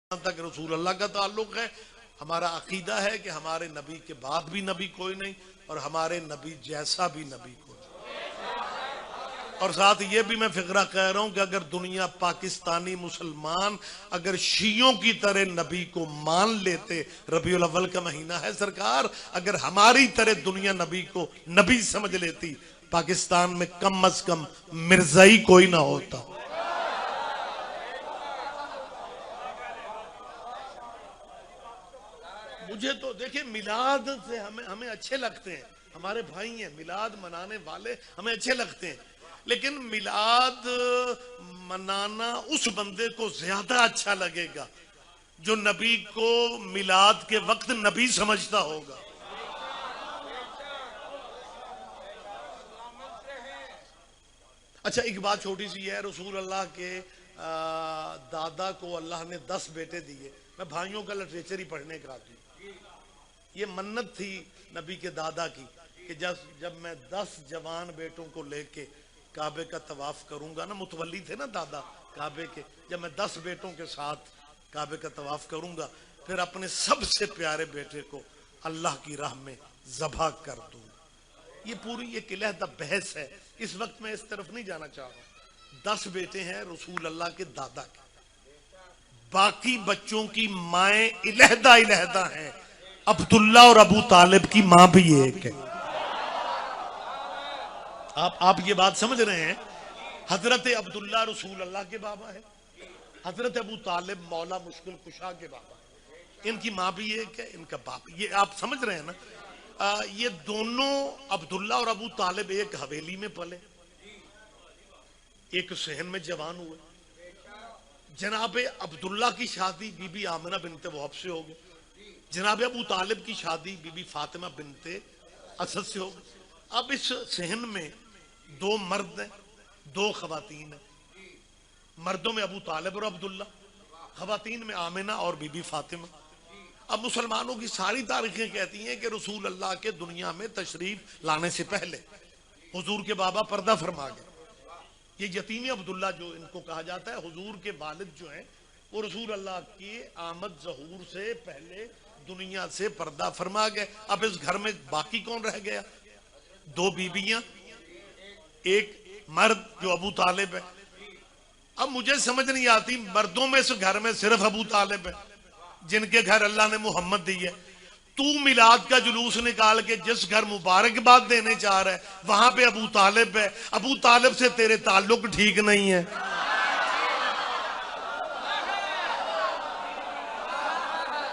तक रसूल अल्लाह का ताल्लुक है। हमारा अकीदा है कि हमारे नबी के बाद भी नबी कोई नहीं और हमारे नबी जैसा भी नबी कोई नहीं। और साथ ये भी मैं फिक्रा कह रहा हूं कि अगर दुनिया पाकिस्तानी मुसलमान अगर शियों की तरह नबी को मान लेते, रबीउल अव्वल का महीना है सरकार, अगर हमारी तरह दुनिया नबी को नबी समझ लेती, पाकिस्तान में कम अज कम मिर्जाई कोई ना होता। मुझे तो देखिए मिलाद से हमें अच्छे लगते हैं, हमारे भाई हैं, मिलाद मनाने वाले हमें अच्छे लगते हैं, लेकिन मिलाद मनाना उस बंदे को ज्यादा अच्छा लगेगा जो नबी को मिलाद के वक्त नबी समझता होगा। अच्छा एक बात छोटी सी है, रसूल अल्लाह के दादा को अल्लाह ने 10 बेटे दिए। मैं भाइयों का लिटरेचर ही पढ़ने का आती हूँ। ये मन्नत थी नबी के दादा की कि जब मैं 10 जवान बेटों को लेके काबे का तवाफ करूंगा ना, मुतवल्ली थे ना दादा काबे के, जब मैं 10 बेटों के साथ काबे का तवाफ करूंगा फिर अपने सबसे प्यारे बेटे को अल्लाह की राह में ज़बह कर दूंगा। ये पूरी एक अलहदा बहस है, इस वक्त मैं इस तरफ नहीं जाना चाह रहा। 10 बेटे हैं रसूल अल्लाह के दादा के, बाकी बच्चों की माएँ अलहदा अलहदा हैं। अब्दुल्ला और अबू तालिब की मां भी एक है। आप ये बात समझ रहे हैं? हजरत अब्दुल्ला रसूल अल्लाह के बाबा है, हजरत अबू तालिब मौला मुश्किल कुशा के बाबा है। इनकी मां भी एक है, इनका बाप, ये आप समझ रहे हैं ना। ये दोनों अब्दुल्ला और अबू तालिब एक हवेली में पले, एक सहन में जवान हुए। जनाब अब्दुल्ला की शादी बीबी आमिना बिनते वहब से हो गई, जनाब अबू तालिब की शादी बीबी फातिमा बिनते असद से हो गई। अब इस सहन में 2 मर्द हैं, 2 खवातीन हैं। मर्दों में अबू तालिब और अब्दुल्ला, खवातीन में आमिना और बीबी फातिमा। अब मुसलमानों की सारी तारीखें कहती हैं कि रसूल अल्लाह के दुनिया में तशरीफ लाने से पहले हुजूर के बाबा पर्दा फरमा गए। ये यतीम अब्दुल्ला जो इनको कहा जाता है, हुजूर के वालिद जो हैं वो रसूल अल्लाह की आमद ज़हूर से पहले दुनिया से पर्दा फरमा गए। अब इस घर में बाकी कौन रह गया? 2 बीबियां, एक मर्द जो अबू तालिब है। अब मुझे समझ नहीं आती, मर्दों में इस घर में सिर्फ अबू तालिब है जिनके घर अल्लाह ने मोहम्मद दी है। तू मिलाद का जुलूस निकाल के जिस घर मुबारकबाद देने चाह रहा है वहां पे अबू तालिब है। अबू तालिब से तेरे ताल्लुक ठीक नहीं है।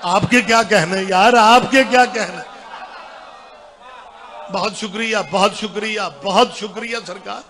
आपके क्या कहने यार, आपके क्या कहने? बहुत शुक्रिया, बहुत शुक्रिया, बहुत शुक्रिया सरकार।